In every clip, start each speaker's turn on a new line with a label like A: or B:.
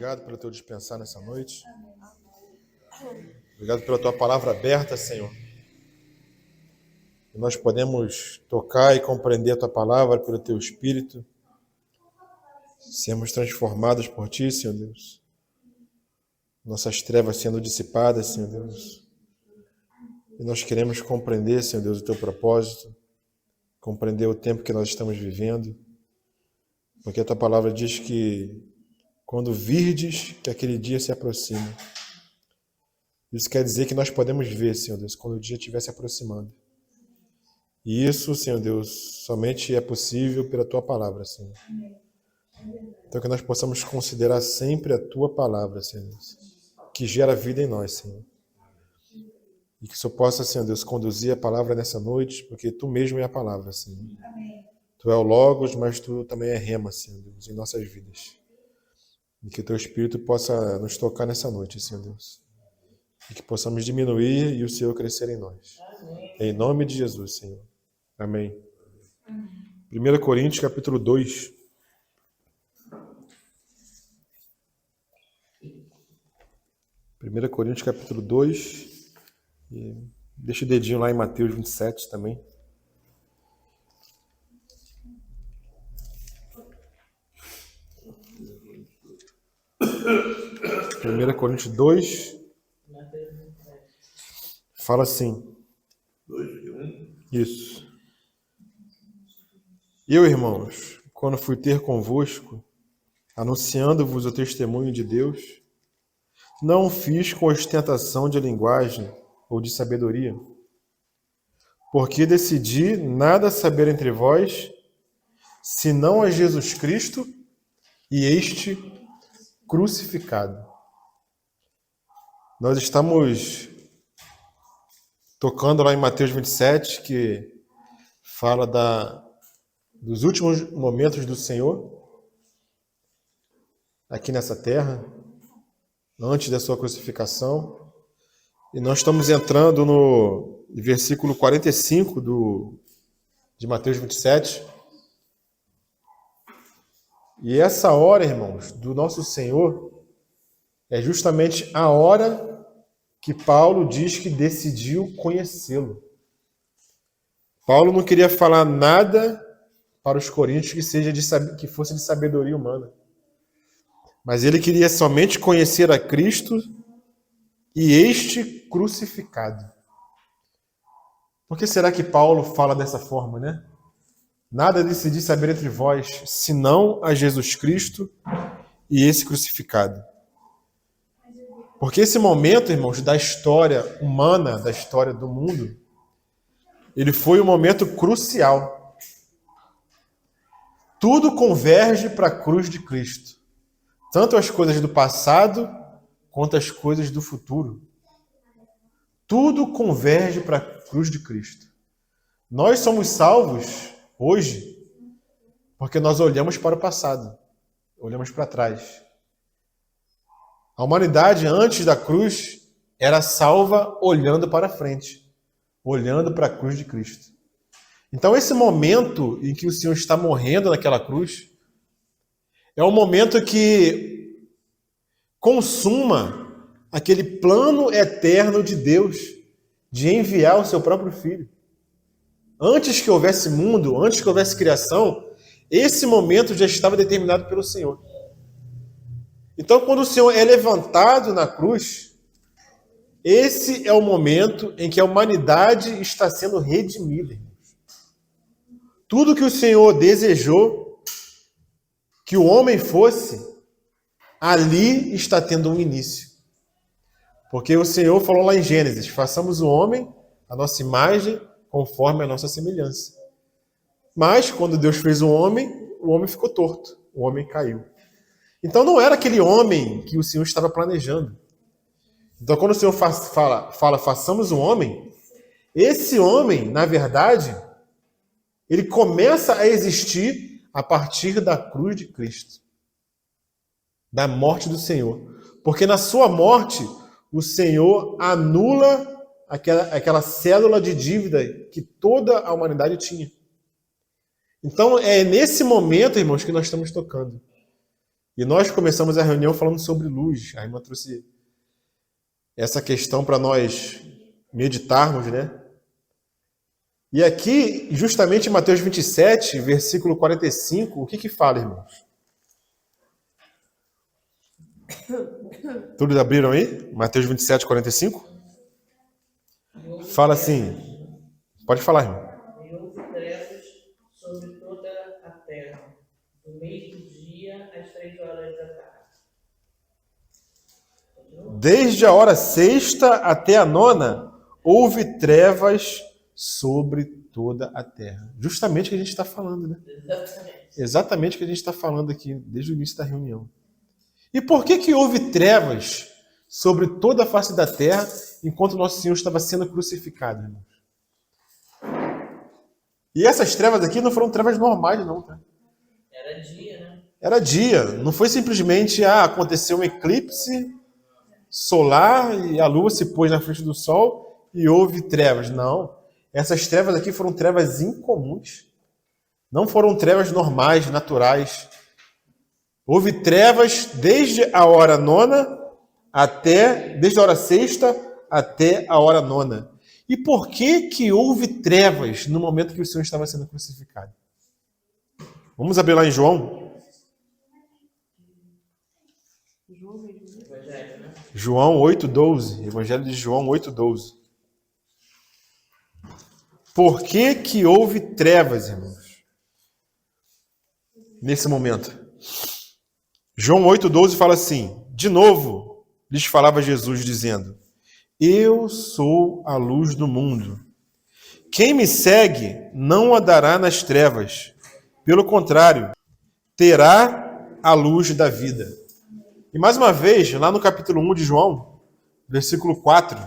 A: obrigado pelo teu dispensar nessa noite. Obrigado pela tua palavra aberta, Senhor. E nós podemos tocar e compreender a tua palavra pelo teu Espírito. Sermos transformados por ti, Senhor Deus. Nossas trevas sendo dissipadas, Senhor Deus. E nós queremos compreender, Senhor Deus, o teu propósito. Compreender o tempo que nós estamos vivendo. Porque a tua palavra diz que quando virdes, que aquele dia se aproxima. Isso quer dizer que nós podemos ver, Senhor Deus, quando o dia estiver se aproximando. E isso, Senhor Deus, somente é possível pela tua palavra, Senhor. Então que nós possamos considerar sempre a tua palavra, Senhor Deus, que gera vida em nós, Senhor. E que isso possa, Senhor Deus, conduzir a palavra nessa noite, porque tu mesmo é a palavra, Senhor. Tu é o Logos, mas tu também é Rema, Senhor Deus, em nossas vidas. E que o teu Espírito possa nos tocar nessa noite, Senhor Deus. E que possamos diminuir e o Senhor crescer em nós. Amém. Em nome de Jesus, Senhor. Amém. 1 Coríntios, capítulo 2. Coríntios, capítulo 2. E deixa o dedinho lá em Mateus 27 também. 1 Coríntios 2 fala assim. Isso. Eu, irmãos, quando fui ter convosco, anunciando-vos o testemunho de Deus, não fiz com ostentação de linguagem ou de sabedoria, porque decidi nada saber entre vós, senão a Jesus Cristo e este crucificado. Nós estamos tocando lá em Mateus 27, que fala dos últimos momentos do Senhor aqui nessa terra, antes da sua crucificação. E nós estamos entrando no versículo 45 de Mateus 27. E essa hora, irmãos, do nosso Senhor, é justamente a hora que Paulo diz que decidiu conhecê-lo. Paulo não queria falar nada para os coríntios que fosse de sabedoria humana. Mas ele queria somente conhecer a Cristo e este crucificado. Por que será que Paulo fala dessa forma, né? Nada decidi saber entre vós, senão a Jesus Cristo e esse crucificado. Porque esse momento, irmãos, da história humana, da história do mundo, ele foi um momento crucial. Tudo converge para a cruz de Cristo. Tanto as coisas do passado, quanto as coisas do futuro. Tudo converge para a cruz de Cristo. Nós somos salvos hoje porque nós olhamos para o passado, olhamos para trás. A humanidade, antes da cruz, era salva olhando para frente, olhando para a cruz de Cristo. Então, esse momento em que o Senhor está morrendo naquela cruz, é um momento que consuma aquele plano eterno de Deus de enviar o seu próprio Filho. Antes que houvesse mundo, antes que houvesse criação, esse momento já estava determinado pelo Senhor. Então, quando o Senhor é levantado na cruz, esse é o momento em que a humanidade está sendo redimida. Tudo que o Senhor desejou que o homem fosse, ali está tendo um início. Porque o Senhor falou lá em Gênesis, façamos o homem a nossa imagem conforme a nossa semelhança. Mas, quando Deus fez o homem ficou torto, o homem caiu. Então não era aquele homem que o Senhor estava planejando. Então quando o Senhor fala façamos um homem, esse homem, na verdade, ele começa a existir a partir da cruz de Cristo. Da morte do Senhor. Porque na sua morte, o Senhor anula aquela célula de dívida que toda a humanidade tinha. Então é nesse momento, irmãos, que nós estamos tocando. E nós começamos a reunião falando sobre luz. A irmã trouxe essa questão para nós meditarmos, né? E aqui, justamente em Mateus 27, versículo 45, o que fala, irmãos? Todos abriram aí? Mateus 27, 45? Fala assim. Pode falar, irmão.
B: E houve trevas sobre toda a terra, do meio-dia às 3 horas da tarde.
A: Desde a hora sexta até a nona, houve trevas sobre toda a terra. Justamente o que a gente está falando, né? Exatamente o que a gente está falando aqui, desde o início da reunião. E por que houve trevas sobre toda a face da terra enquanto nosso Senhor estava sendo crucificado, irmãos? E essas trevas aqui não foram trevas normais, não, tá?
B: Era dia, né?
A: Era dia. Não foi simplesmente, aconteceu um eclipse solar e a lua se pôs na frente do sol e houve trevas. Não. Essas trevas aqui foram trevas incomuns. Não foram trevas normais, naturais. Houve trevas desde a hora nona desde a hora sexta até a hora nona. E por que houve trevas no momento que o Senhor estava sendo crucificado? Vamos abrir lá em João. João 8,12. Evangelho de João 8,12. Por que houve trevas, irmãos? Nesse momento. João 8,12 fala assim: de novo lhes falava Jesus, dizendo: eu sou a luz do mundo. Quem me segue não andará nas trevas. Pelo contrário, terá a luz da vida. E mais uma vez, lá no capítulo 1 de João, versículo 4.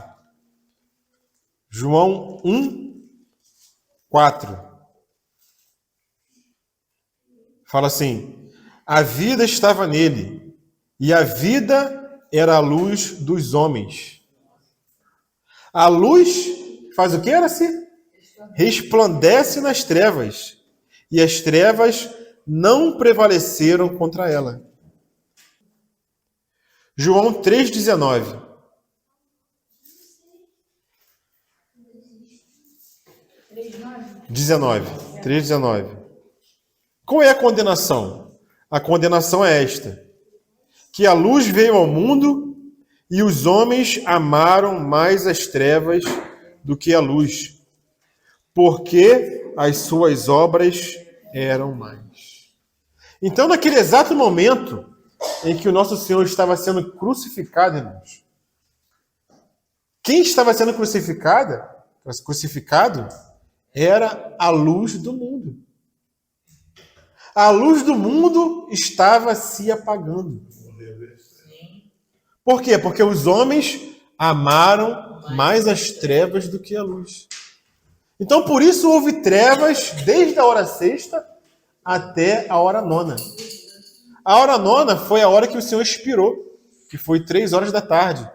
A: João 1, 4. Fala assim: a vida estava nele, e a vida era a luz dos homens. A luz faz o que, Araci? Resplandece nas trevas, e as trevas não prevaleceram contra ela. João 3,19. 3,19. Qual é a condenação? A condenação é esta: que a luz veio ao mundo e os homens amaram mais as trevas do que a luz, porque as suas obras eram mais. Então, naquele exato momento em que o nosso Senhor estava sendo crucificado, irmãos, quem estava sendo crucificado era a luz do mundo. A luz do mundo estava se apagando. Por quê? Porque os homens amaram mais as trevas do que a luz. Então, por isso houve trevas desde a hora sexta até a hora nona. A hora nona foi a hora que o Senhor expirou, que foi 3 horas da tarde.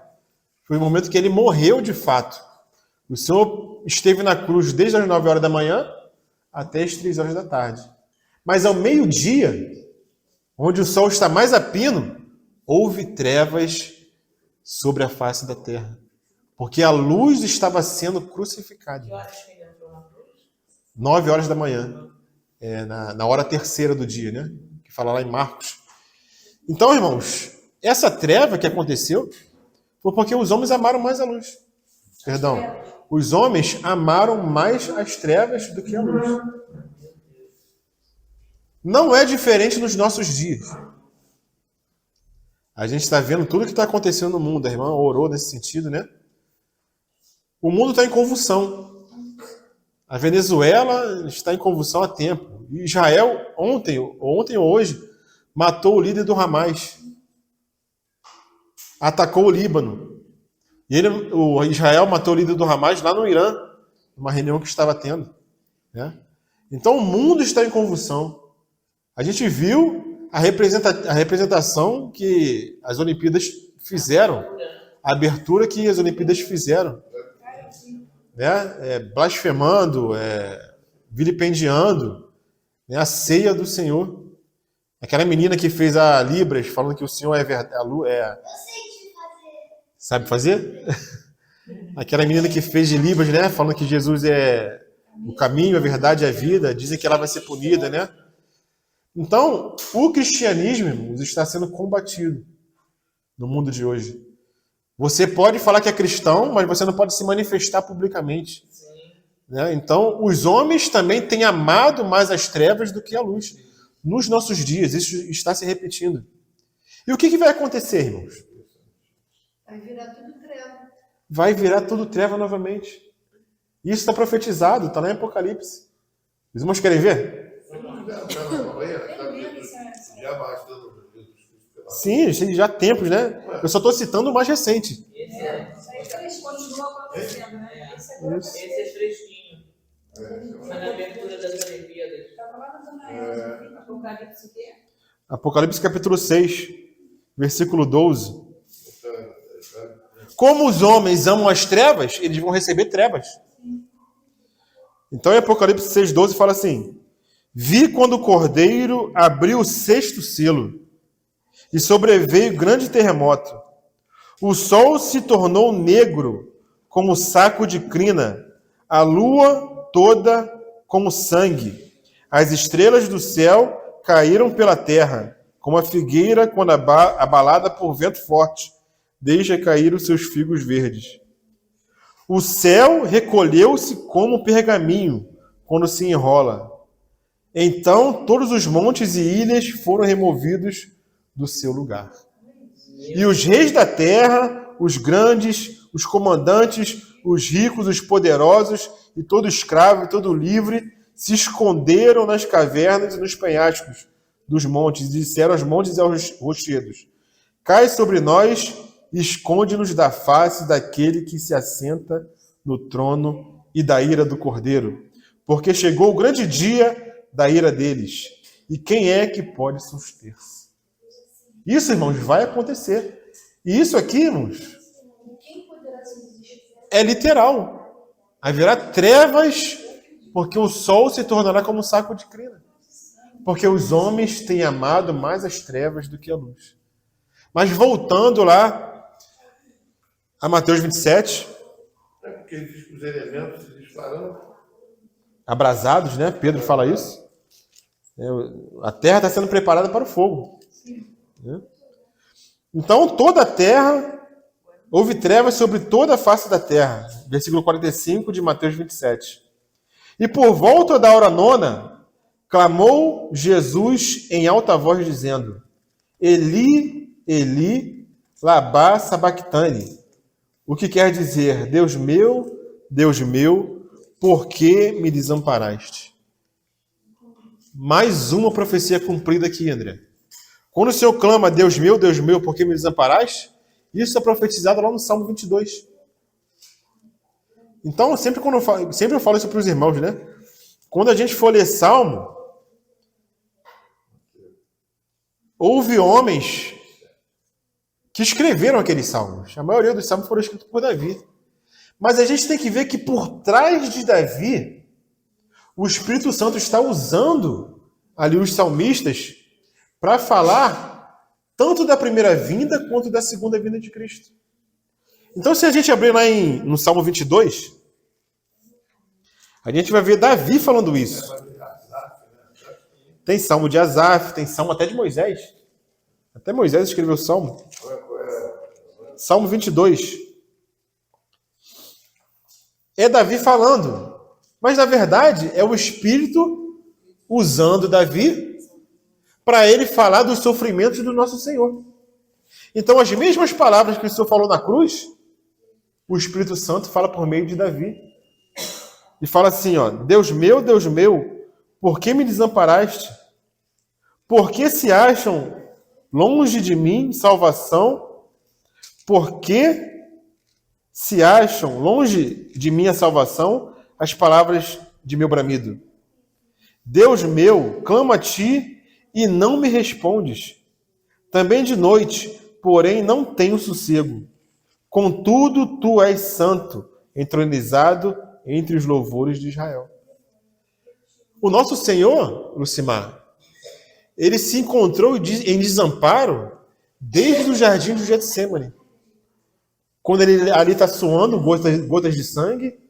A: Foi o momento que ele morreu de fato. O Senhor esteve na cruz desde as 9 horas da manhã até as 3 horas da tarde. Mas ao meio-dia, onde o sol está mais a pino, houve trevas sobre a face da terra. Porque a luz estava sendo crucificada.
B: Que horas que ele entrou na cruz?
A: 9 horas da manhã. Na hora terceira do dia, né? Que fala lá em Marcos. Então, irmãos, essa treva que aconteceu foi porque os homens amaram mais a luz. Perdão. Os homens amaram mais as trevas do que a luz. Não é diferente nos nossos dias. A gente está vendo tudo o que está acontecendo no mundo. A irmã orou nesse sentido, né? O mundo está em convulsão. A Venezuela está em convulsão há tempo. E Israel, ontem ou hoje, matou o líder do Hamas. Atacou o Líbano. E o Israel matou o líder do Hamas lá no Irã, numa reunião que estava tendo. Né? Então o mundo está em convulsão. A gente viu a representação que as Olimpíadas fizeram, a abertura que as Olimpíadas fizeram. Né? Blasfemando, vilipendiando, né? A ceia do Senhor. Aquela menina que fez a Libras, falando que o Senhor é verdade. Sabe fazer? Aquela menina que fez de Libras, né? Falando que Jesus é o caminho, a verdade e a vida. Dizem que ela vai ser punida, né? Então, o cristianismo, irmãos, está sendo combatido no mundo de hoje. Você pode falar que é cristão, mas você não pode se manifestar publicamente. Né? Então, os homens também têm amado mais as trevas do que a luz. Nos nossos dias, isso está se repetindo. E o que vai acontecer, irmãos?
C: Vai virar tudo treva.
A: Vai virar tudo treva novamente. Isso está profetizado, está lá em Apocalipse. Os irmãos querem ver? Sim, já há tempos, né? Eu só estou citando o mais recente.
B: Esse é
C: Continua acontecendo, né?
B: esse é fresquinho. Foi na abertura das Olimpíadas.
C: Estava lá na Zona Apocalipse o quê?
A: Apocalipse capítulo 6, versículo 12. Como os homens amam as trevas, eles vão receber trevas. Então, em Apocalipse 6, 12 fala assim: vi quando o Cordeiro abriu o 6º selo, e sobreveio grande terremoto. O sol se tornou negro como saco de crina, a lua toda como sangue. As estrelas do céu caíram pela terra, como a figueira quando abalada por vento forte, deixa cair os seus figos verdes. O céu recolheu-se como pergaminho quando se enrola. Então todos os montes e ilhas foram removidos do seu lugar. E os reis da terra, os grandes, os comandantes, os ricos, os poderosos, e todo escravo e todo livre, se esconderam nas cavernas e nos penhascos dos montes, e disseram aos montes e aos rochedos: cai sobre nós e esconde-nos da face daquele que se assenta no trono e da ira do Cordeiro, porque chegou o grande dia da ira deles. E quem é que pode suster-se? Isso, irmãos, vai acontecer. E isso aqui, irmãos, é literal. Haverá trevas, porque o sol se tornará como um saco de crina. Porque os homens têm amado mais as trevas do que a luz. Mas voltando lá a Mateus 27.
D: É porque os elementos se disparando.
A: Abrasados, né? Pedro fala isso. A terra está sendo preparada para o fogo. Então, toda a terra, houve trevas sobre toda a face da terra. Versículo 45 de Mateus 27. E por volta da hora 9, clamou Jesus em alta voz, dizendo: Eli, Eli, lama sabactani. O que quer dizer: Deus meu, por que me desamparaste? Mais uma profecia cumprida aqui, André. Quando o Senhor clama: Deus meu, por que me desamparaste? Isso é profetizado lá no Salmo 22. Então, sempre eu falo isso para os irmãos, né? Quando a gente for ler Salmo, houve homens que escreveram aqueles salmos. A maioria dos salmos foram escritos por Davi. Mas a gente tem que ver que por trás de Davi, o Espírito Santo está usando ali os salmistas para falar tanto da primeira vinda quanto da segunda vinda de Cristo. Então, se a gente abrir lá no Salmo 22, a gente vai ver Davi falando isso. Tem Salmo de Asaf, tem Salmo até de Moisés. Até Moisés escreveu o Salmo. Salmo 22. É Davi falando. Mas, na verdade, é o Espírito usando Davi para ele falar dos sofrimentos do nosso Senhor. Então, as mesmas palavras que o Senhor falou na cruz, o Espírito Santo fala por meio de Davi. E fala assim, ó: Deus meu, por que me desamparaste? Por que se acham longe de mim salvação? Por que se acham longe de mim a salvação as palavras de meu bramido? Deus meu, clamo a ti e não me respondes. Também de noite, porém não tenho sossego. Contudo, tu és santo, entronizado entre os louvores de Israel. O nosso Senhor, Lucimar, ele se encontrou em desamparo desde o jardim do Getsêmani. Quando ele ali está suando gotas de sangue,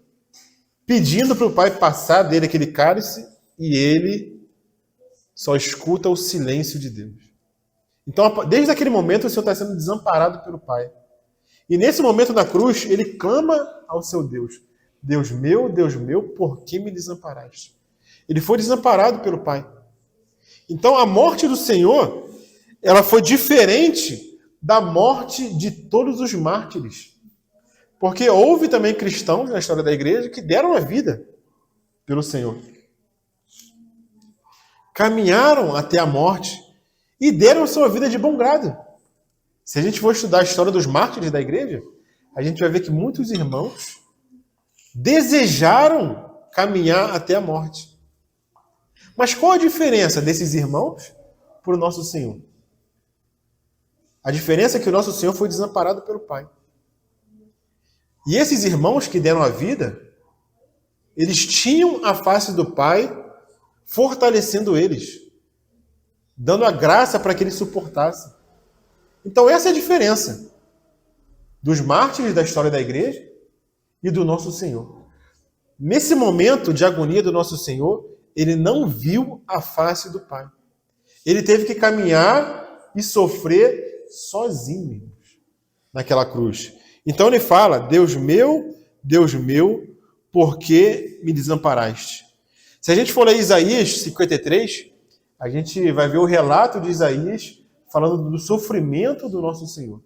A: pedindo para o Pai passar dele aquele cálice, e ele só escuta o silêncio de Deus. Então, desde aquele momento, o Senhor está sendo desamparado pelo Pai. E nesse momento na cruz, ele clama ao seu Deus. Deus meu, por que me desamparaste? Ele foi desamparado pelo Pai. Então, a morte do Senhor, ela foi diferente da morte de todos os mártires. Porque houve também cristãos na história da igreja que deram a vida pelo Senhor. Caminharam até a morte e deram a sua vida de bom grado. Se a gente for estudar a história dos mártires da igreja, a gente vai ver que muitos irmãos desejaram caminhar até a morte. Mas qual a diferença desses irmãos para o nosso Senhor? A diferença é que o nosso Senhor foi desamparado pelo Pai. E esses irmãos que deram a vida, eles tinham a face do Pai fortalecendo eles, dando a graça para que eles suportassem. Então essa é a diferença dos mártires da história da igreja e do nosso Senhor. Nesse momento de agonia do nosso Senhor, ele não viu a face do Pai. Ele teve que caminhar e sofrer sozinho naquela cruz. Então ele fala, Deus meu, por que me desamparaste? Se a gente for ler Isaías 53, a gente vai ver o relato de Isaías falando do sofrimento do nosso Senhor.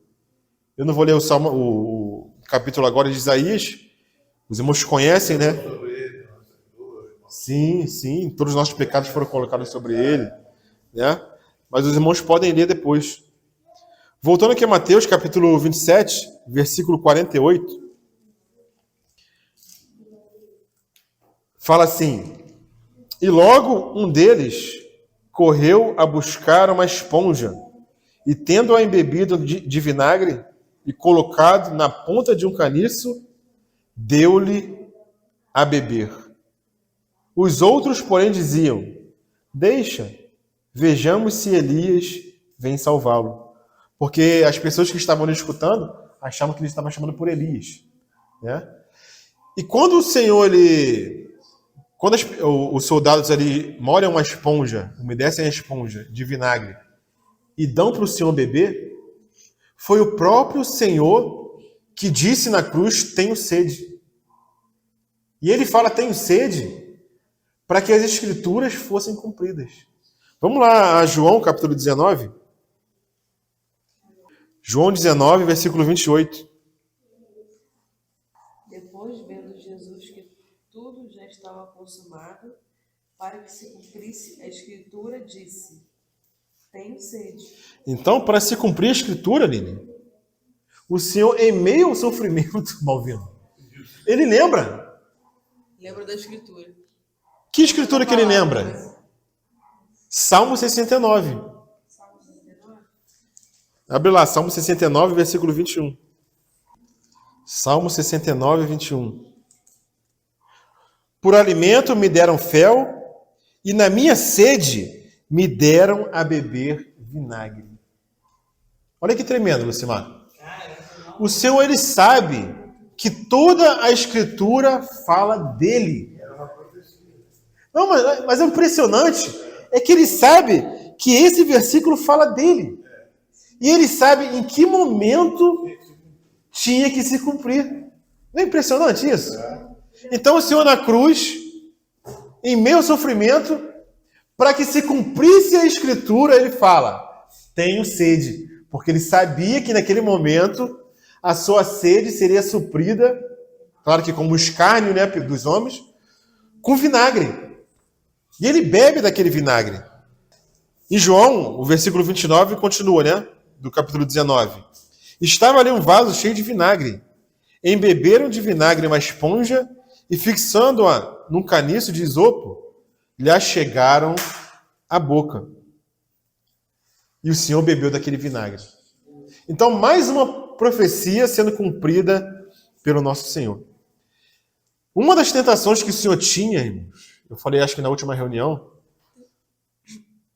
A: Eu não vou ler o capítulo agora de Isaías, os irmãos conhecem, né? Sim, todos os nossos pecados foram colocados sobre ele, né? Mas os irmãos podem ler depois. Voltando aqui a Mateus, capítulo 27, versículo 48, fala assim, e logo um deles correu a buscar uma esponja, e tendo-a embebido de vinagre e colocado na ponta de um caniço, deu-lhe a beber. Os outros, porém, diziam, deixa, vejamos se Elias vem salvá-lo. Porque as pessoas que estavam ali escutando achavam que ele estava chamando por Elias, né? E quando o Senhor, quando os soldados ali molham uma esponja, umedecem a esponja de vinagre e dão para o Senhor beber, foi o próprio Senhor que disse na cruz, tenho sede. E ele fala, tenho sede, para que as escrituras fossem cumpridas. Vamos lá a João, capítulo 19. João 19, versículo 28.
E: Depois, vendo Jesus que tudo já estava consumado, para que se cumprisse a Escritura, disse, tenho sede.
A: Então, para se cumprir a Escritura, Lili, o Senhor, em meio ao sofrimento, Malvino, ele lembra.
E: Lembra da Escritura.
A: Que Escritura que ele lembra? Salmo 69. Abre lá, Salmo 69, versículo 21. Salmo 69, 21. Por alimento me deram fel, e na minha sede me deram a beber vinagre. Olha que tremendo, Lucimar. O Senhor, ele sabe que toda a Escritura fala dele. Não, mas é impressionante, é que ele sabe que esse versículo fala dele. E ele sabe em que momento tinha que se cumprir. Não é impressionante isso? Então o Senhor na cruz, em meio ao sofrimento, para que se cumprisse a Escritura, ele fala, tenho sede. Porque ele sabia que naquele momento a sua sede seria suprida, claro que como escárnio, né, dos homens, com vinagre. E ele bebe daquele vinagre. E João, o versículo 29, continua, né? Do capítulo 19. Estava ali um vaso cheio de vinagre. Embeberam de vinagre uma esponja e, fixando-a num caniço de isopo, lhe achegaram a boca. E o Senhor bebeu daquele vinagre. Então, mais uma profecia sendo cumprida pelo nosso Senhor. Uma das tentações que o Senhor tinha, irmãos, eu falei acho que na última reunião,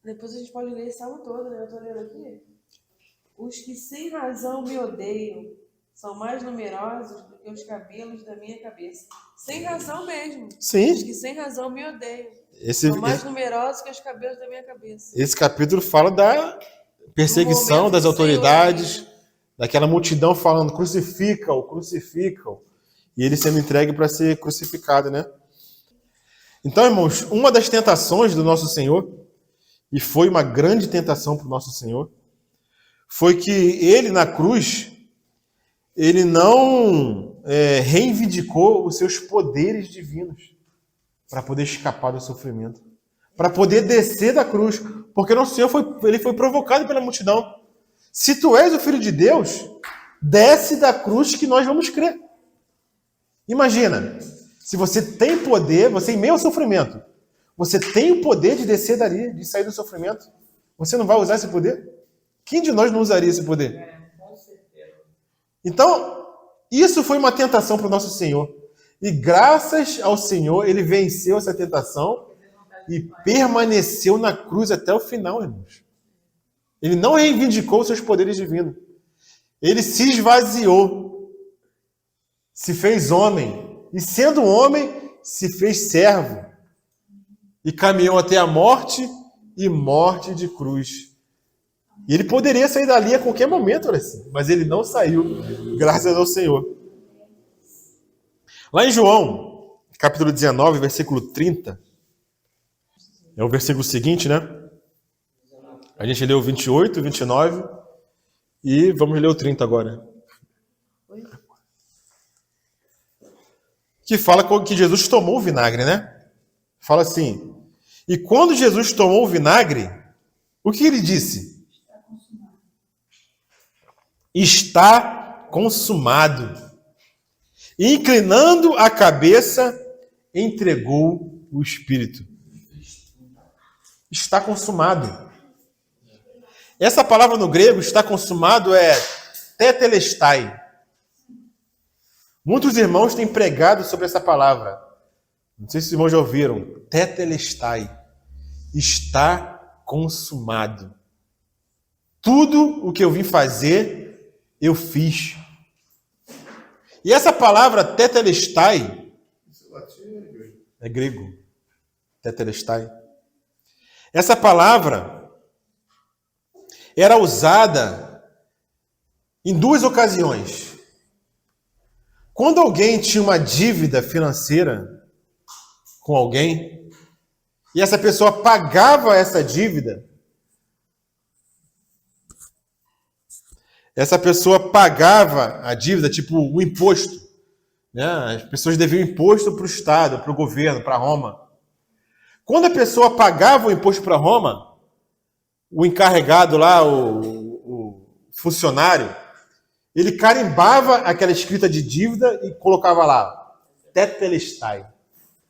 E: Depois a gente pode ler esse salmo todo, né? Eu tô lendo aqui. Os que sem razão me odeiam são mais numerosos do que os cabelos da minha cabeça. Sem razão mesmo. Os
A: Sim,
E: que sem razão me odeiam
A: esse,
E: são mais numerosos que os cabelos da minha cabeça.
A: esse capítulo fala da perseguição
E: momento
A: das
E: do
A: autoridades,
E: Senhor,
A: daquela multidão falando, crucificam, crucificam, e ele sendo entregue para ser crucificado, né? Então, irmãos, uma das tentações do nosso Senhor, e foi uma grande tentação para o nosso Senhor, foi que ele, na cruz, ele não reivindicou os seus poderes divinos para poder escapar do sofrimento, para poder descer da cruz, porque nosso Senhor ele foi provocado pela multidão. Se tu és o Filho de Deus, desce da cruz que nós vamos crer. Imagina, se você tem poder, você em meio ao sofrimento, você tem o poder de descer dali, de sair do sofrimento, você não vai usar esse poder? Quem de nós não usaria esse poder?
B: Com certeza.
A: Então, isso foi uma tentação para o nosso Senhor. E graças ao Senhor, ele venceu essa tentação e permaneceu na cruz até o final, irmãos. Ele não reivindicou os seus poderes divinos. Ele se esvaziou, se fez homem, e sendo homem, se fez servo. E caminhou até a morte e morte de cruz. E ele poderia sair dali a qualquer momento, mas ele não saiu, graças ao Senhor. Lá em João, capítulo 19, versículo 30, é o versículo seguinte, né? A gente leu o 28, 29 e vamos ler o 30 agora. Que fala que Jesus tomou o vinagre, né? Fala assim, e quando Jesus tomou o vinagre, o que ele disse? Está consumado. E, inclinando a cabeça, entregou o Espírito. Está consumado. Essa palavra no grego, está consumado, é tetelestai. Muitos irmãos têm pregado sobre essa palavra. Não sei se os irmãos já ouviram. Tetelestai. Está consumado. Tudo o que eu vim fazer, eu fiz. E essa palavra tetelestai é grego. Tetelestai. Essa palavra era usada em duas ocasiões. Quando alguém tinha uma dívida financeira com alguém, e essa pessoa pagava essa dívida, essa pessoa pagava a dívida, tipo o imposto. Né? As pessoas deviam imposto para o Estado, para o governo, para Roma. Quando a pessoa pagava o imposto para Roma, o encarregado lá, o funcionário, ele carimbava aquela escrita de dívida e colocava lá, tetelestai,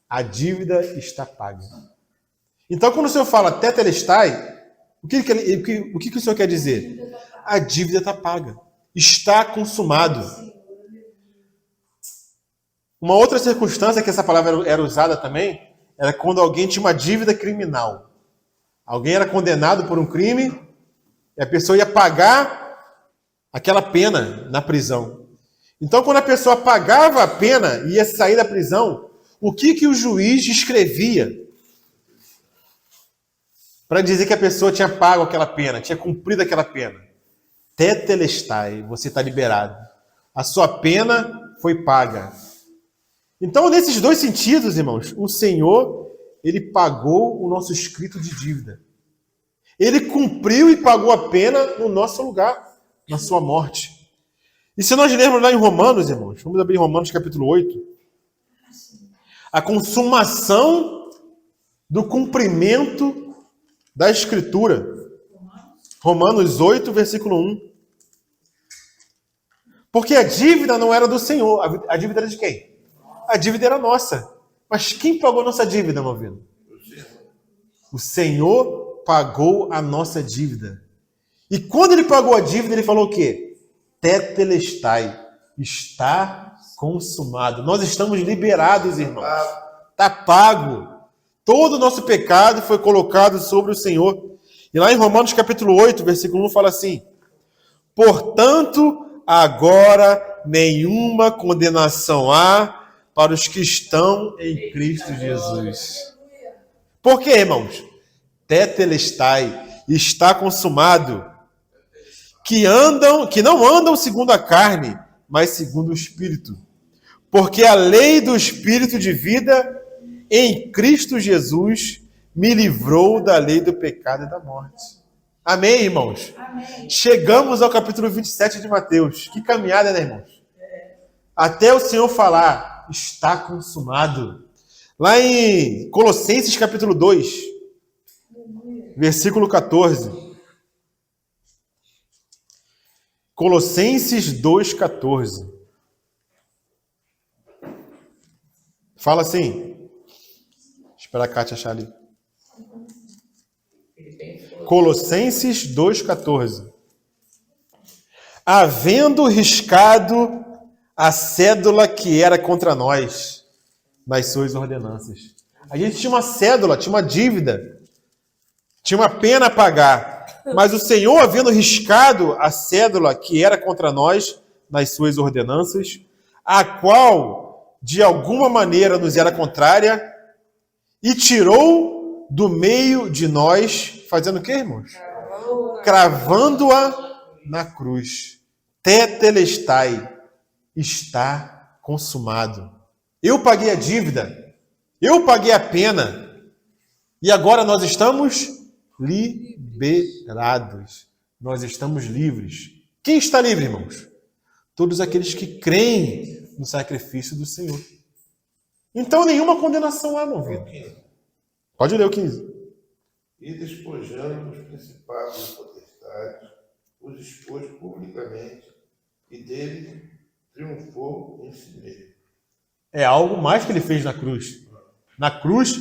A: a dívida está paga. Então, quando o senhor fala tetelestai, o que o senhor quer dizer? A dívida está paga. Está consumado. Uma outra circunstância que essa palavra era usada também era quando alguém tinha uma dívida criminal. Alguém era condenado por um crime e a pessoa ia pagar aquela pena na prisão. Então, quando a pessoa pagava a pena e ia sair da prisão, o que o juiz escrevia para dizer que a pessoa tinha pago aquela pena, tinha cumprido aquela pena? Tetelestai, você está liberado. A sua pena foi paga. Então, nesses dois sentidos, irmãos, o Senhor, ele pagou o nosso escrito de dívida. Ele cumpriu e pagou a pena no nosso lugar, na sua morte. E se nós lermos lá em Romanos, irmãos, vamos abrir Romanos capítulo 8, a consumação do cumprimento da Escritura. Romanos 8, versículo 1. Porque a dívida não era do Senhor. A dívida era de quem? A dívida era nossa. Mas quem pagou a nossa dívida, meu filho? O Senhor pagou a nossa dívida. E quando ele pagou a dívida, ele falou o quê? Tetelestai. Está consumado. Nós estamos liberados, irmãos. Está pago. Todo o nosso pecado foi colocado sobre o Senhor. E lá em Romanos capítulo 8, versículo 1, fala assim: portanto, agora nenhuma condenação há para os que estão em Cristo Jesus. Por quê, irmãos? Tetelestai, está consumado. Que não andam segundo a carne, mas segundo o Espírito. Porque a lei do Espírito de vida em Cristo Jesus me livrou da lei do pecado e da morte. Amém, irmãos?
C: Amém.
A: Chegamos ao capítulo 27 de Mateus. Que caminhada, né, irmãos? Até o Senhor falar, está consumado. Lá em Colossenses capítulo 2, versículo 14. Colossenses 2,14. Fala assim. Espera a Kátia achar ali. Colossenses 2,14. Havendo riscado a cédula que era contra nós nas suas ordenanças. A gente tinha uma cédula, tinha uma dívida, tinha uma pena a pagar. Mas o Senhor, havendo riscado a cédula que era contra nós nas suas ordenanças, a qual de alguma maneira nos era contrária, e tirou do meio de nós, fazendo o quê, irmãos? Cravando-a na cruz. Tetelestai, está consumado. Eu paguei a dívida, eu paguei a pena, e agora nós estamos liberados. Nós estamos livres. Quem está livre, irmãos? Todos aqueles que creem no sacrifício do Senhor. Então, nenhuma condenação há, meu filho. Pode ler o 15.
D: E despojando os principados e potestades, os expôs publicamente, e dele triunfou em si mesmo.
A: É algo mais que ele fez na cruz. Na cruz,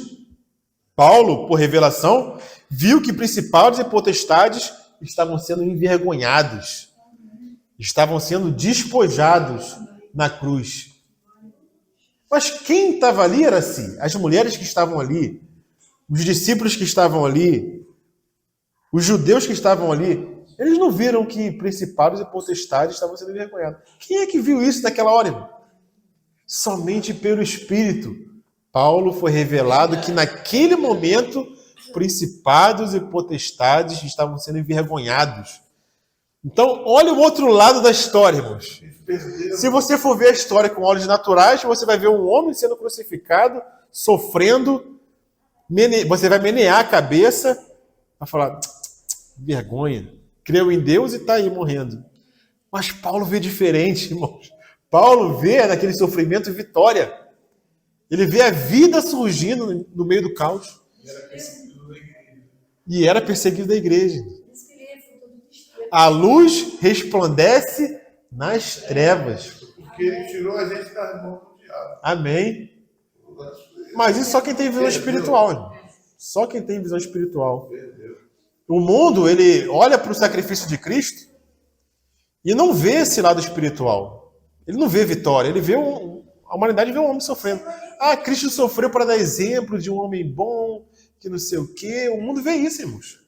A: Paulo, por revelação, viu que principados e potestades estavam sendo envergonhados, estavam sendo despojados na cruz. Mas quem estava ali era assim, as mulheres que estavam ali, os discípulos que estavam ali, os judeus que estavam ali, eles não viram que principados e potestades estavam sendo envergonhados. Quem é que viu isso naquela hora, irmão? Somente pelo Espírito. Paulo foi revelado que naquele momento principados e potestades estavam sendo envergonhados. Então, olha o outro lado da história, irmãos. Se você for ver a história com olhos naturais, você vai ver um homem sendo crucificado, sofrendo, você vai menear a cabeça, vai falar, vergonha, creu em Deus e está aí morrendo. Mas Paulo vê diferente, irmãos. Paulo vê naquele sofrimento vitória. Ele vê a vida surgindo no meio do caos. E era perseguido da igreja. A luz resplandece nas trevas.
D: Porque ele tirou a gente das mãos do diabo.
A: Amém. Mas isso só quem tem visão espiritual, irmão. Só quem tem visão espiritual. O mundo, ele olha para o sacrifício de Cristo e não vê esse lado espiritual. Ele não vê vitória. Ele vê a humanidade vê um homem sofrendo. Ah, Cristo sofreu para dar exemplo de um homem bom, que não sei o quê. O mundo vê isso, irmãos.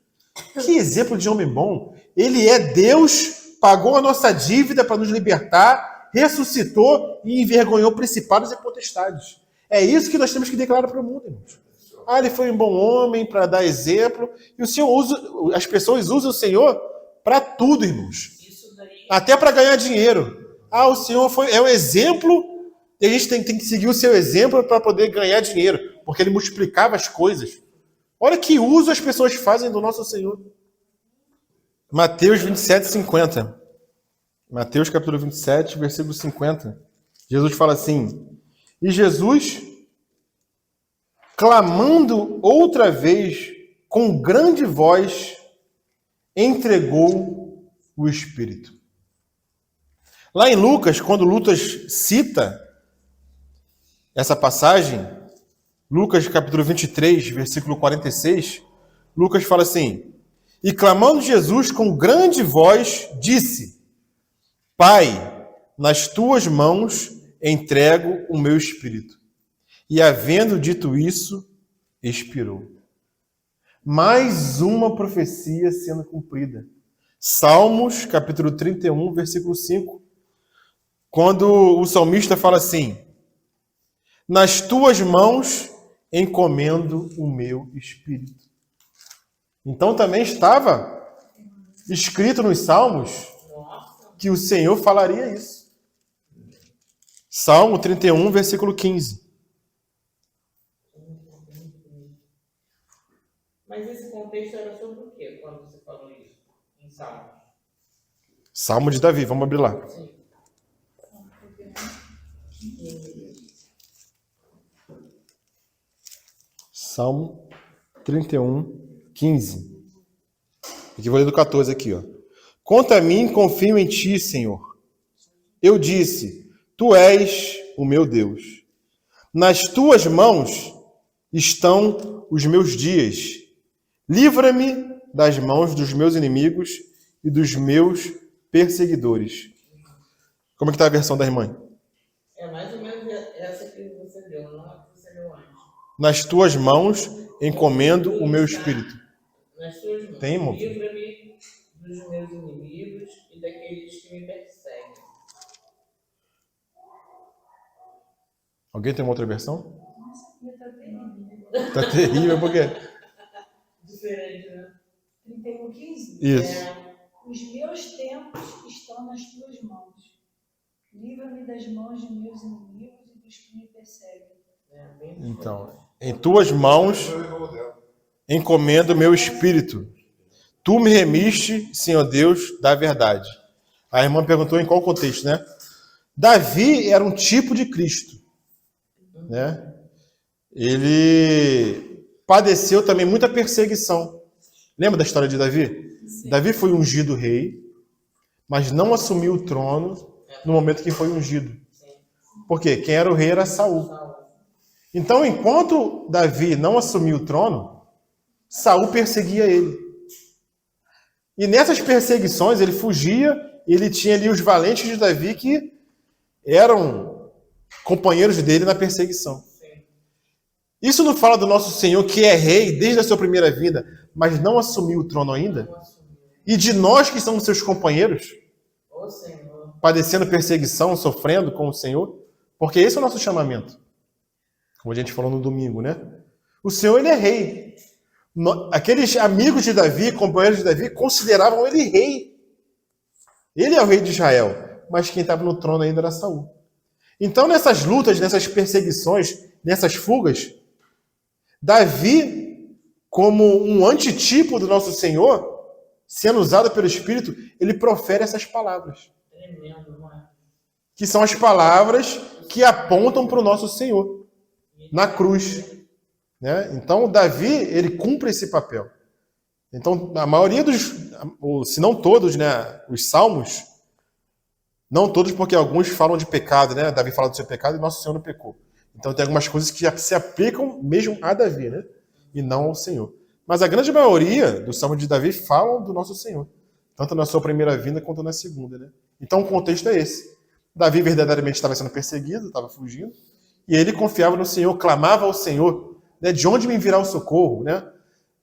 A: Que exemplo de homem bom. Ele é Deus, pagou a nossa dívida para nos libertar, ressuscitou e envergonhou principados e potestades. É isso que nós temos que declarar para o mundo, irmãos. Ah, ele foi um bom homem para dar exemplo. E o Senhor as pessoas usam o Senhor para tudo, irmãos. Até para ganhar dinheiro. Ah, o Senhor é um exemplo, e a gente tem que seguir o seu exemplo para poder ganhar dinheiro, porque ele multiplicava as coisas. Olha que uso as pessoas fazem do nosso Senhor. Mateus 27, 50. Mateus capítulo 27, versículo 50. Jesus fala assim, e Jesus, clamando outra vez, com grande voz, entregou o Espírito. Lá em Lucas, quando Lucas cita essa passagem, Lucas capítulo 23, versículo 46, Lucas fala assim, e clamando Jesus com grande voz, disse, Pai, nas tuas mãos entrego o meu espírito. E havendo dito isso, expirou. Mais uma profecia sendo cumprida. Salmos, capítulo 31, versículo 5. Quando o salmista fala assim: nas tuas mãos encomendo o meu espírito. Então também estava escrito nos Salmos que o Senhor falaria isso. Salmo 31, versículo 15.
B: Mas esse contexto era sobre o quê quando você falou isso em Salmos?
A: Salmo de Davi, vamos abrir lá.
B: Sim.
A: Salmo 31, 15. Aqui vou ler do 14 aqui, ó. Quanto a mim, confio em ti, Senhor. Eu disse, tu és o meu Deus. Nas tuas mãos estão os meus dias. Livra-me das mãos dos meus inimigos e dos meus perseguidores. Como é que está a versão da irmã?
B: É mais ou menos essa que você deu, não a que você deu antes.
A: Nas tuas mãos encomendo o meu espírito.
B: Nas tuas mãos.
A: Tem, irmão?
B: Livra-me dos meus inimigos e daqueles que me perseguem.
A: Alguém tem uma outra versão?
C: Nossa, tá terrível.
A: Tá terrível, por quê?
B: Diferente, né?
C: 31:15.
A: Isso.
C: Os meus tempos estão nas tuas mãos. Livra-me das mãos de meus inimigos e dos que me perseguem.
B: Bem diferente.
A: Então, em tuas mãos encomendo o meu espírito. Tu me remiste, Senhor Deus, da verdade. A irmã perguntou em qual contexto, né? Davi era um tipo de Cristo, né? Ele padeceu também muita perseguição. Lembra da história de Davi?
E: Sim.
A: Davi foi ungido rei, mas não assumiu o trono no momento que foi ungido. Por quê? Quem era o rei era Saul. Então, enquanto Davi não assumiu o trono, Saul perseguia ele. E nessas perseguições ele fugia, e ele tinha ali os valentes de Davi que eram companheiros dele na perseguição. Isso não fala do nosso Senhor que é rei desde a sua primeira vinda, mas não assumiu o trono ainda? E de nós que somos seus companheiros,
B: Ô Senhor.
A: padecendo perseguição, sofrendo com o Senhor? Porque esse é o nosso chamamento. Como a gente falou no domingo, né? O Senhor, ele é rei. Aqueles amigos de Davi, companheiros de Davi, consideravam ele rei. Ele é o rei de Israel, mas quem estava no trono ainda era Saul. Então, nessas lutas, nessas perseguições, nessas fugas, Davi, como um antitipo do nosso Senhor, sendo usado pelo Espírito, ele profere essas palavras.
B: Tremendo, não é?
A: Que são as palavras que apontam para o nosso Senhor, na cruz. Né? Então, Davi, ele cumpre esse papel. Então, a maioria dos, se não todos, né, os salmos, não todos porque alguns falam de pecado, né? Davi fala do seu pecado e nosso Senhor não pecou. Então, tem algumas coisas que se aplicam mesmo a Davi, né? E não ao Senhor. Mas a grande maioria dos salmos de Davi falam do nosso Senhor, tanto na sua primeira vinda quanto na segunda, né? Então, o contexto é esse. Davi verdadeiramente estava sendo perseguido, estava fugindo, e ele confiava no Senhor, clamava ao Senhor, né? De onde me virá o socorro, né?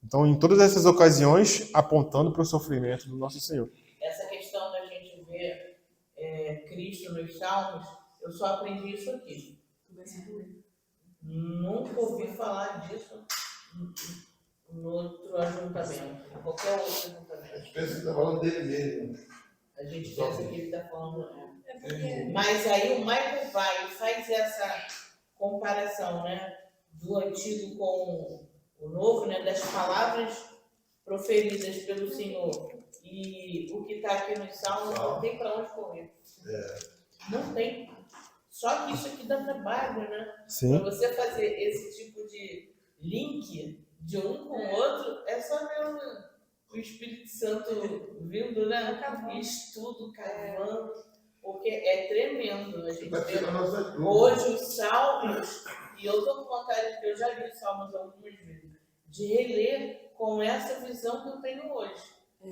A: Então, em todas essas ocasiões, apontando para o sofrimento do nosso Senhor.
B: Essa questão da gente ver Cristo nos Salmos, eu só aprendi isso aqui. Nunca ouvi falar disso no outro ajuntamento, em qualquer outro
D: A
B: ajuntamento.
D: gente pensa que está falando dele mesmo.
B: A gente pensa que ele está falando.
C: É porque
B: Mas aí o Michael vai e faz essa comparação, né, do antigo com o novo, né, das palavras proferidas pelo Senhor e o que está aqui nos Salmos, não tem para onde correr. Não tem. Só que isso aqui dá trabalho, né?
A: Sim.
B: Para você fazer esse tipo de link de um com o outro, é só ver o Espírito Santo vindo, né? Estudo, cavando, porque é tremendo. A gente
D: Está
B: vê
D: tirando a nossa dúvida.
B: hoje os salmos, e eu estou com vontade, eu já li os salmos algumas vezes, de reler com essa visão que eu tenho hoje.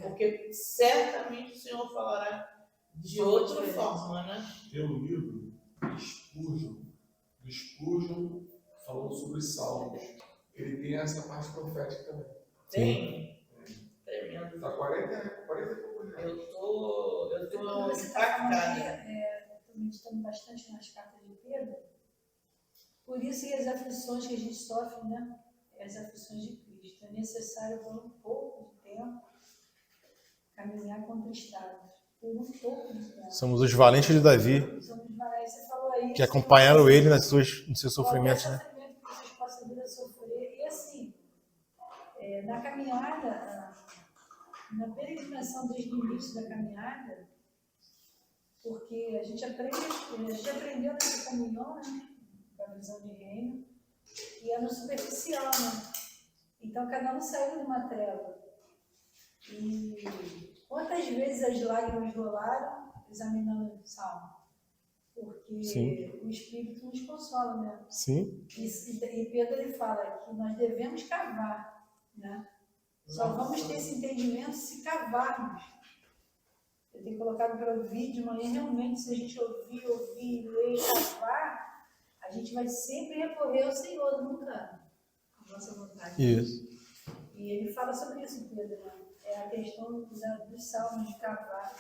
B: Porque certamente o Senhor falará de outra forma, né?
F: Tem um livro do Spurgeon falando sobre os salmos. Ele tem essa parte profética também.
B: Tem. Tremendo.
D: Tá 40 e pouco, né?
B: Eu tô
C: Você está falando aqui,
B: impactada.
C: estou meditando bastante nas cartas de Pedro. Por isso que as aflições que a gente sofre, né? As aflições de Cristo. É necessário por um pouco de tempo caminhar contristados. Por um pouco de tempo.
A: Somos os valentes de Davi,
C: Somos varais. Você falou aí.
A: que acompanharam ele nos seus sofrimentos,
C: Qualquer
A: né?
C: sofrimento que vocês possam vir a sofrer. E assim, na caminhada, na peregrinação desde o início da caminhada, porque a gente aprendeu nessa comunhão, né? Com a visão de reino, e é no superficial, né? Então, cada um saiu de uma treva. E quantas vezes as lágrimas rolaram examinando o Salmo? Porque
A: Sim.
C: o Espírito nos consola, né?
A: Sim.
C: E Pedro ele fala que nós devemos cavar, né? Só vamos ter esse entendimento se cavarmos. Eu tenho colocado para ouvir de manhã, realmente, se a gente ouvir, ler, cavar, a gente vai sempre recorrer ao Senhor, nunca a nossa vontade.
A: Isso.
C: E ele fala sobre isso, Pedro, né? É a questão dos salmos de cavar.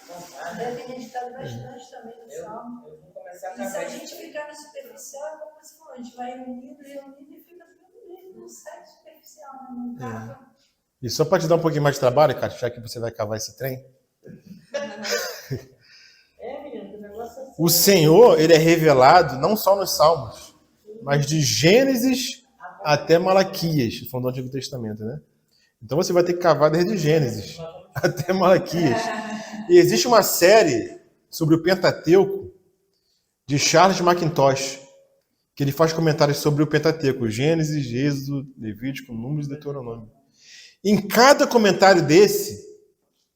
C: Deve ter meditado bastante também no salmo.
B: Eu vou começar a
C: E se a
B: cavar.
C: gente ficar no superficial, é como você falou, a gente vai reunindo e fica tudo mesmo, não sai superficial, né? Não cava.
A: E só para te dar um pouquinho mais de trabalho, cara, já que você vai cavar esse trem,
B: Menino, o negócio é assim.
A: o Senhor, ele é revelado não só nos Salmos, mas de Gênesis até Malaquias, falando do Antigo Testamento, né? Então você vai ter que cavar desde Gênesis até Malaquias. E existe uma série sobre o Pentateuco de Charles Mackintosh, que ele faz comentários sobre o Pentateuco, Gênesis, Êxodo, Levítico, Números e Deuteronômio. Em cada comentário desse,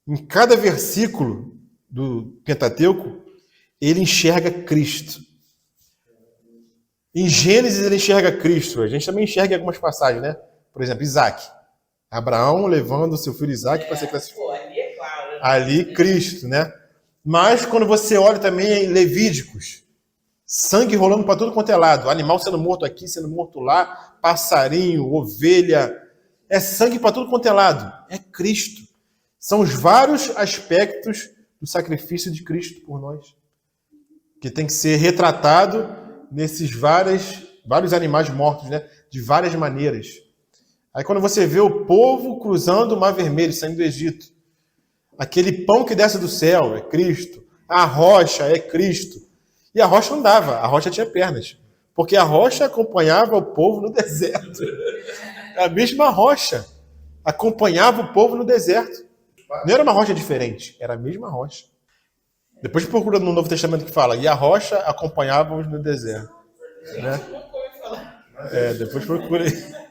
A: em cada versículo do Pentateuco, ele enxerga Cristo. Em Gênesis ele enxerga Cristo. A gente também enxerga em algumas passagens, né? Por exemplo, Isaac. Abraão levando o seu filho Isaac para ser classificado.
B: Pô, ali é claro. Né?
A: Ali, Cristo, né? Mas quando você olha também em Levíticos, sangue rolando para tudo quanto é lado, animal sendo morto aqui, sendo morto lá, passarinho, ovelha, é sangue para tudo quanto é lado. É Cristo. São os vários aspectos do sacrifício de Cristo por nós, que tem que ser retratado nesses vários animais mortos, né? De várias maneiras. Aí quando você vê o povo cruzando o Mar Vermelho, saindo do Egito, aquele pão que desce do céu é Cristo, a rocha é Cristo. E a rocha não dava, a rocha tinha pernas, porque a rocha acompanhava o povo no deserto. A mesma rocha acompanhava o povo no deserto. Não era uma rocha diferente, era a mesma rocha. Depois procura no Novo Testamento que fala, e a rocha acompanhava-os no deserto. Né?
B: Nunca ouvi falar.
A: Depois procura aí.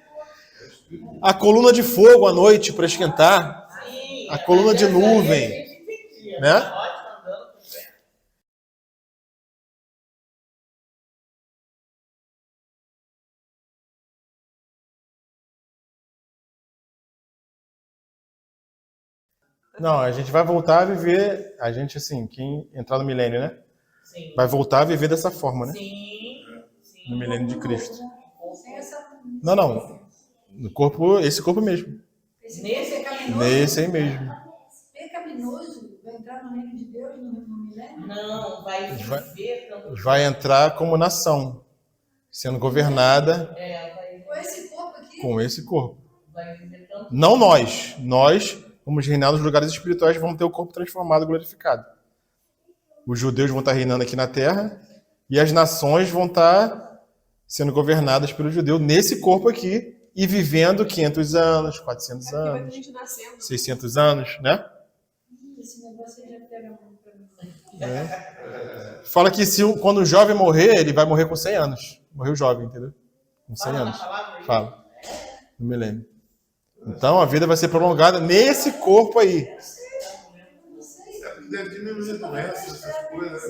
A: A coluna de fogo à noite para esquentar.
B: Sim,
A: A coluna de nuvem.
B: A gente entendia.
A: Né?
B: A rocha andando com o pé.
A: Não, a gente vai voltar a viver, a gente assim, quem entrar no milênio, né?
B: Sim.
A: Vai voltar a viver dessa forma, né?
B: Sim.
A: No milênio de Cristo.
C: Sem essa...
A: Não. No corpo, esse corpo mesmo.
C: Esse
B: Nesse
C: pecaminoso,
A: Nesse aí mesmo.
C: pecaminoso vai entrar no reino de Deus no milênio?
B: Não, vai viver.
A: Vai entrar como nação, sendo governada
C: Com esse corpo aqui?
A: com esse corpo.
B: Vai viver tanto.
A: Não nós. Nós vamos reinar nos lugares espirituais e vamos ter o corpo transformado, glorificado. Os judeus vão estar reinando aqui na terra e as nações vão estar sendo governadas pelo judeu nesse corpo aqui e vivendo 500 anos, 400
E: Aqui vai ter
A: anos,
E: gente nascendo.
A: 600 anos, né?
C: Esse negócio aí já pega muito pra mim.
A: Fala que quando o jovem morrer, ele vai morrer com 100 anos. Morreu jovem, entendeu? Com 100
B: Fala na
A: anos.
B: palavra aí.
A: Fala. No milênio. Então a vida vai ser prolongada nesse corpo aí.
D: Deve diminuir doenças, essas coisas.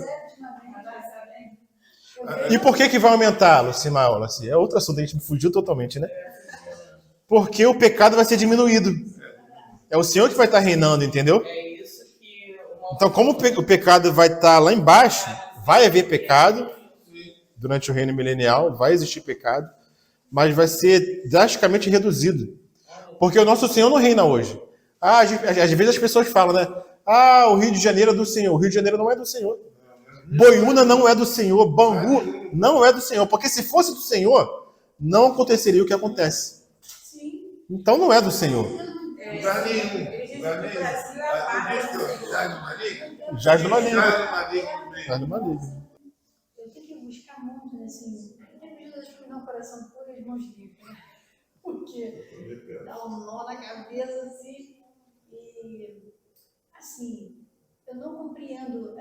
D: Né?
A: E por que vai aumentar, Lucimar? Assim, é outro assunto, a gente fugiu totalmente, né? Porque o pecado vai ser diminuído. É o Senhor que vai estar reinando, entendeu?
B: É isso que
A: Então, como o pecado vai estar lá embaixo, vai haver pecado durante o reino milenial, vai existir pecado, mas vai ser drasticamente reduzido. Porque o nosso Senhor não reina hoje. Às vezes as pessoas falam, né? O Rio de Janeiro é do Senhor. O Rio de Janeiro não é do Senhor. Boiúna não é do Senhor. Bangu não é do Senhor. Porque se fosse do Senhor, não aconteceria o que acontece. Então não é do Senhor.
D: Lugar nenhum. Lugar nenhum.
A: Jaz do maligno.
D: Jaz do
A: maligno.
C: Eu tenho que buscar muito, assim, eu tenho pedido Deus para me dar um coração puro e as mãos livres, né? Porque dá um nó na cabeça, assim, e, assim, eu não compreendo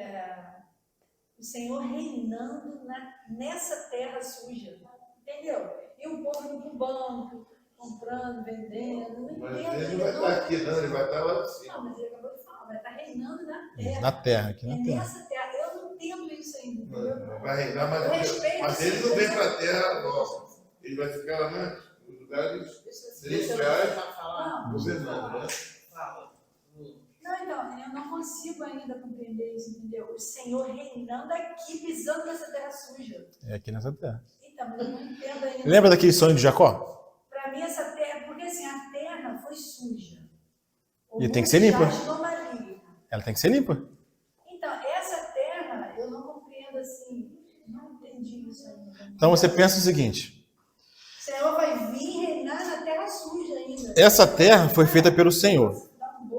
C: o Senhor reinando nessa terra suja, entendeu? E o povo indo para o banco, comprando, vendendo, não
D: Mas
C: entendo.
D: ele vai estar aqui, não, ele vai estar lá de cima.
C: Não, mas ele acabou de falar, vai estar reinando na terra.
A: Na terra, aqui na terra.
C: Nessa terra, eu não entendo isso ainda, entendeu?
D: Não vai reinar,
C: Eu
D: mas
C: respeito
D: ele
C: isso.
D: não vem para a terra nossa. Ele vai ficar lá nos lugares
B: Deixa eu
D: celestiais
B: falar.
D: governando, né?
B: Fala.
C: Não, então, eu não consigo ainda compreender isso, entendeu? O Senhor reinando aqui, pisando nessa terra suja.
A: É aqui nessa terra.
C: Então, mas eu não entendo ainda.
A: Lembra daquele sonho de Jacó?
C: Para mim, essa terra, porque assim, a terra foi suja.
A: E tem que ser limpa.
C: Maligno.
A: Ela tem que ser limpa.
C: Então, essa terra, eu não compreendo assim, não entendi isso ainda.
A: Então você pensa o seguinte:
C: O Senhor vai vir reinar na terra suja ainda.
A: essa terra foi feita pelo Senhor.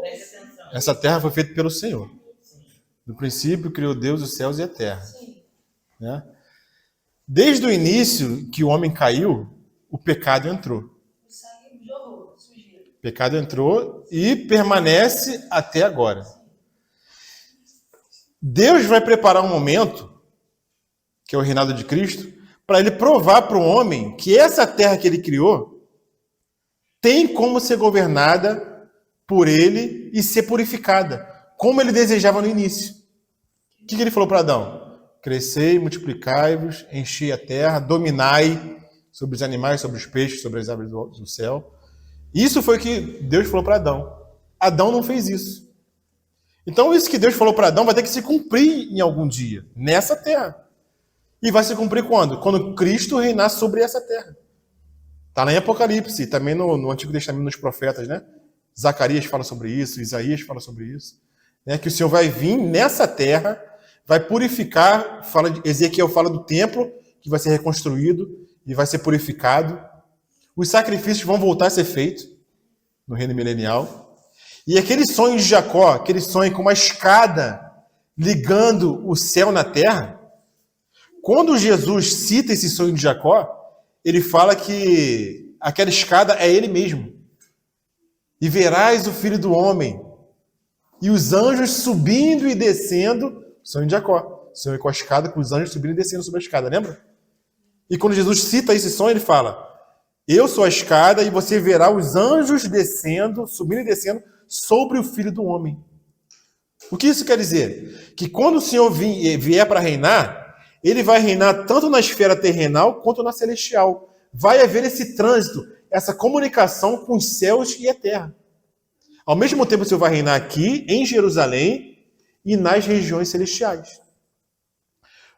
B: Preste atenção.
A: Essa terra foi feita pelo Senhor. No princípio criou Deus os céus e a terra.
C: Sim.
A: Né? Desde o início que o homem caiu, o pecado entrou.
C: O sangue jorrou, sujeira.
A: O pecado entrou e permanece até agora. Deus vai preparar um momento, que é o reinado de Cristo, para ele provar para o homem que essa terra que ele criou tem como ser governada por ele e ser purificada, como ele desejava no início. O que ele falou para Adão? Crescei, multiplicai-vos, enchei a terra, dominai sobre os animais, sobre os peixes, sobre as aves do céu. Isso foi o que Deus falou para Adão. Adão não fez isso. Então isso que Deus falou para Adão vai ter que se cumprir em algum dia, nessa terra. E vai se cumprir quando? Quando Cristo reinar sobre essa terra. Está lá em Apocalipse, também no Antigo Testamento, nos profetas, né? Zacarias fala sobre isso, Isaías fala sobre isso. Né? Que o Senhor vai vir nessa terra, vai purificar, Ezequiel fala do templo, que vai ser reconstruído e vai ser purificado. Os sacrifícios vão voltar a ser feitos no reino milenial. E aquele sonho de Jacó, aquele sonho com uma escada ligando o céu na terra, quando Jesus cita esse sonho de Jacó, ele fala que aquela escada é ele mesmo. E verás o Filho do Homem e os anjos subindo e descendo, sonho de Jacó, sonho com a escada, com os anjos subindo e descendo sobre a escada, lembra? E quando Jesus cita esse sonho, ele fala: eu sou a escada e você verá os anjos descendo, subindo e descendo sobre o Filho do Homem. O que isso quer dizer? Que quando o Senhor vier para reinar, ele vai reinar tanto na esfera terrenal quanto na celestial. Vai haver esse trânsito, essa comunicação com os céus e a terra. Ao mesmo tempo, o Senhor vai reinar aqui, em Jerusalém, e nas regiões celestiais.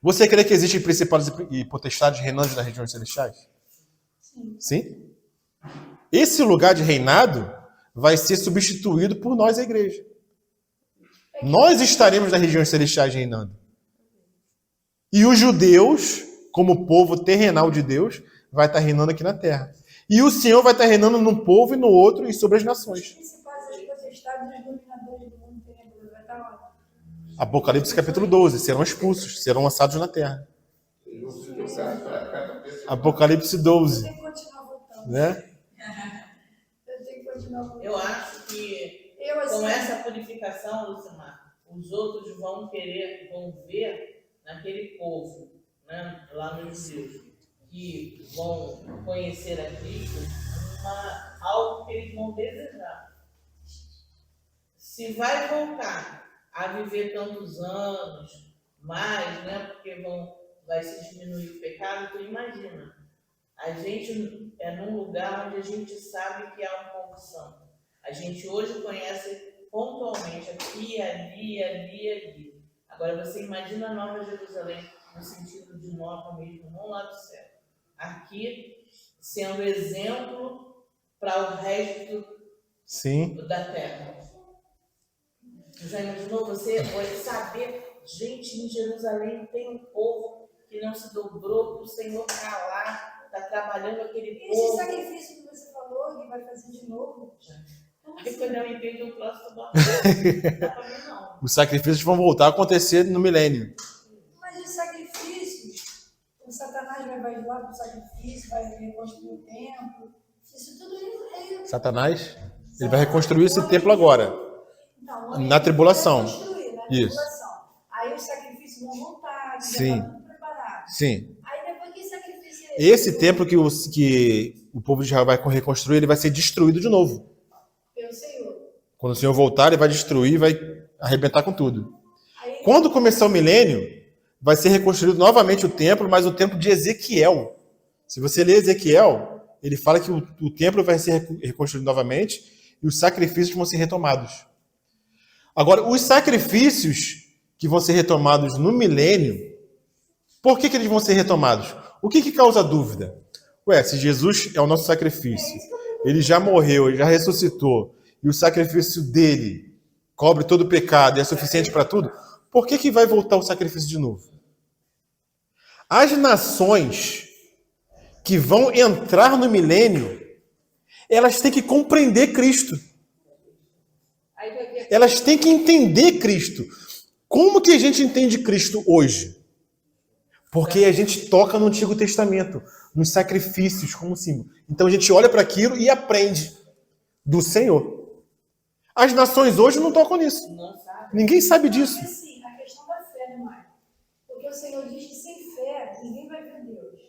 A: Você crê que existem principados e potestades reinando nas regiões celestiais? Sim? Esse lugar de reinado vai ser substituído por nós, a igreja. Nós estaremos nas regiões celestiais reinando. E os judeus, como povo terrenal de Deus, vai estar reinando aqui na terra. E o Senhor vai estar reinando num povo e no outro e sobre as nações.
C: Os principais potestades dos dominadores do mundo tenebroso vai estar lá.
A: Apocalipse capítulo 12. Serão expulsos, serão lançados na terra. Apocalipse 12.
C: Tem que continuar voltando.
A: Né?
C: Eu tenho que continuar voltando.
B: Eu acho que
C: assim,
B: com essa purificação, Lucimar, os outros vão ver naquele povo, né, lá nos judeus, que vão conhecer a Cristo, algo que eles vão desejar. Se vai voltar a viver tantos anos, mais, né, porque vai se diminuir o pecado, tu imagina. A gente é num lugar onde a gente sabe que há uma confissão. A gente hoje conhece pontualmente aqui, ali. Agora você imagina a Nova Jerusalém no sentido de nova mesmo, não lá do céu. Aqui, sendo exemplo para o resto
A: Sim.
B: da terra. Já imaginou você saber, gente, em Jerusalém tem um povo que não se dobrou para o Senhor calar, está trabalhando aquele
C: Esse
B: povo.
C: sacrifício que você falou, que vai fazer de novo.
B: Depois não me pede o próximo do não dá pra ver, não.
A: Os sacrifícios vão voltar a acontecer no milênio.
C: Mas os sacrifícios, o Satanás vai lá para o sacrifício, vai reconstruir o templo. Isso tudo é.
A: Satanás, ele vai reconstruir esse templo agora.
C: Então,
A: Na tribulação.
C: Vai reconstruir, na
A: Isso.
C: tribulação. Aí os sacrifícios vão voltar, que
A: Sim.
C: já está tudo preparado.
A: Sim.
C: Aí depois que sacrifício
A: Esse templo que o povo de Israel vai reconstruir, ele vai ser destruído de novo.
C: pelo Senhor.
A: Quando o Senhor voltar, ele vai destruir, vai arrebentar com tudo.
C: Aí,
A: Quando começar o milênio, vai ser reconstruído novamente o templo, mas o templo de Ezequiel. Se você ler Ezequiel, ele fala que o templo vai ser reconstruído novamente e os sacrifícios vão ser retomados. Agora, os sacrifícios que vão ser retomados no milênio, por que eles vão ser retomados? O que causa dúvida? Ué, se Jesus é o nosso sacrifício, ele já morreu, ele já ressuscitou, e o sacrifício dele cobre todo o pecado e é suficiente para tudo, por que vai voltar o sacrifício de novo? As nações que vão entrar no milênio, elas têm que compreender Cristo. Elas têm que entender Cristo. Como que a gente entende Cristo hoje? Porque a gente toca no Antigo Testamento, nos sacrifícios como símbolo. Então a gente olha para aquilo e aprende do Senhor. As nações hoje não tocam nisso.
B: Não sabe?
A: Ninguém sabe disso.
C: Porque assim, a questão da fé, não é? Porque o Senhor diz que sem fé ninguém vai ver Deus.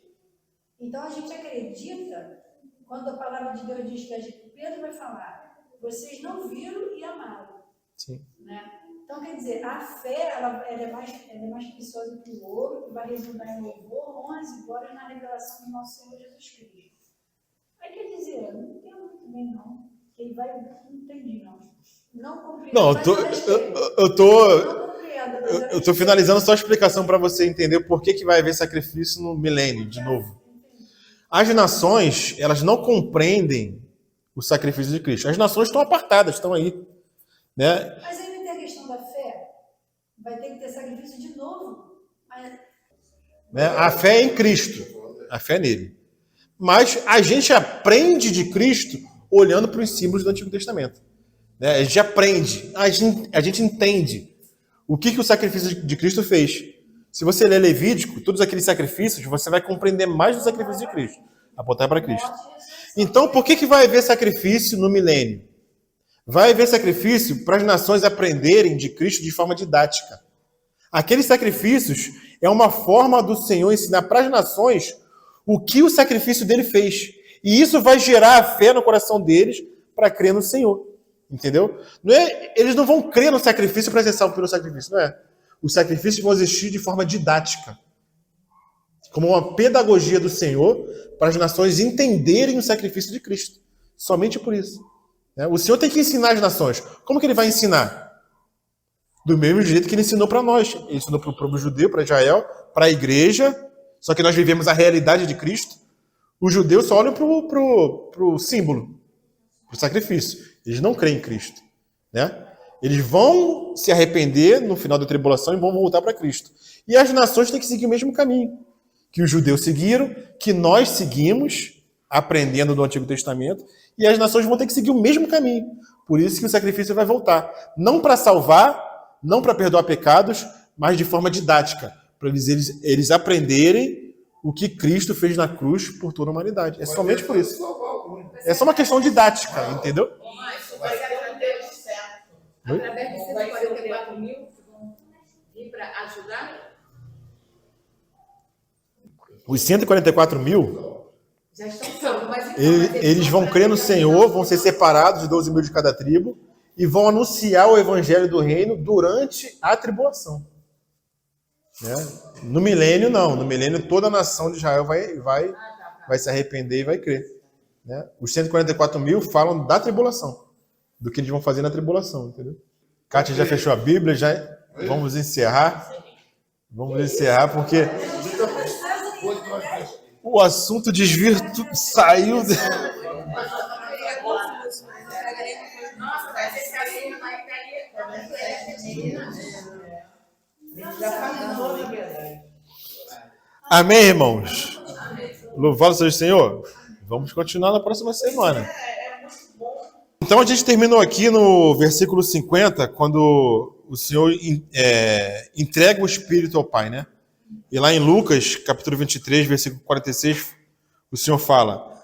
C: Então a gente acredita quando a palavra de Deus diz que Pedro vai falar, vocês não viram e amaram.
A: Sim.
C: Né? Então, quer dizer, a fé ela é mais preciosa que o ouro, que vai resultar em louvor, honras e glória na revelação do nosso Senhor Jesus Cristo. Aí quer dizer, não entendo muito bem, não. Quem vai, não entendi, não. Não compreendo.
A: Não,
C: mas
A: eu tô finalizando só a explicação para você entender por que vai haver sacrifício no milênio, de novo. As nações, elas não compreendem o sacrifício de Cristo. As nações estão apartadas, estão aí. Né?
C: Mas aí não tem a questão da fé. Vai ter que ter sacrifício de novo.
A: Né? A fé é em Cristo. A fé é nele. Mas a gente aprende de Cristo olhando para os símbolos do Antigo Testamento. Né? A gente aprende, a gente entende o que o sacrifício de Cristo fez. Se você ler Levítico, todos aqueles sacrifícios, você vai compreender mais do sacrifício de Cristo. Apontar para Cristo. Então, por que vai haver sacrifício no milênio? Vai haver sacrifício para as nações aprenderem de Cristo de forma didática. Aqueles sacrifícios é uma forma do Senhor ensinar para as nações o que o sacrifício dele fez. E isso vai gerar a fé no coração deles para crer no Senhor. Entendeu? Eles não vão crer no sacrifício para ser salvo pelo sacrifício, não é? Os sacrifícios vão existir de forma didática. Como uma pedagogia do Senhor para as nações entenderem o sacrifício de Cristo. Somente por isso. O Senhor tem que ensinar as nações. Como que ele vai ensinar? Do mesmo jeito que ele ensinou para nós. Ele ensinou para o povo judeu, para Israel, para a igreja. Só que nós vivemos a realidade de Cristo. Os judeus só olham para o símbolo, para o sacrifício. Eles não creem em Cristo. Né? Eles vão se arrepender no final da tribulação e vão voltar para Cristo. E as nações têm que seguir o mesmo caminho que os judeus seguiram, que nós seguimos, aprendendo do Antigo Testamento, e as nações vão ter que seguir o mesmo caminho. Por isso que o sacrifício vai voltar. Não para salvar, não para perdoar pecados, mas de forma didática, para eles aprenderem o que Cristo fez na cruz por toda a humanidade. É somente por isso. É só uma questão didática, entendeu?
B: Isso vai ser o Deus certo.
F: Através de 144 mil que vão vir para ajudar?
A: Os 144 mil,
F: Já estão salvos, mas
A: eles vão crer no Senhor, vão ser separados de 12 mil de cada tribo e vão anunciar o evangelho do reino durante a tribulação. Né? No milênio, não. No milênio, toda a nação de Israel vai se arrepender e vai crer. Né? Os 144 mil falam da tribulação, do que eles vão fazer na tribulação, entendeu? Kátia já fechou a Bíblia, já vamos encerrar. Vamos encerrar, porque o assunto saiu...
B: facilitou, na verdade.
A: Amém, irmãos? Louvado seja o Senhor. Vamos continuar na próxima semana.
B: É muito bom.
A: Então a gente terminou aqui no versículo 50, quando o Senhor entrega o Espírito ao Pai, né? E lá em Lucas, capítulo 23, versículo 46, o Senhor fala: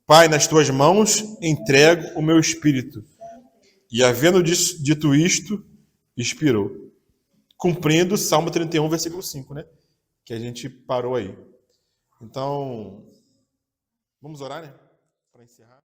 A: Pai, nas tuas mãos entrego o meu espírito. E havendo dito isto, expirou. Cumprindo o Salmo 31, versículo 5, né? Que a gente parou aí. Então, vamos orar, né? Para encerrar.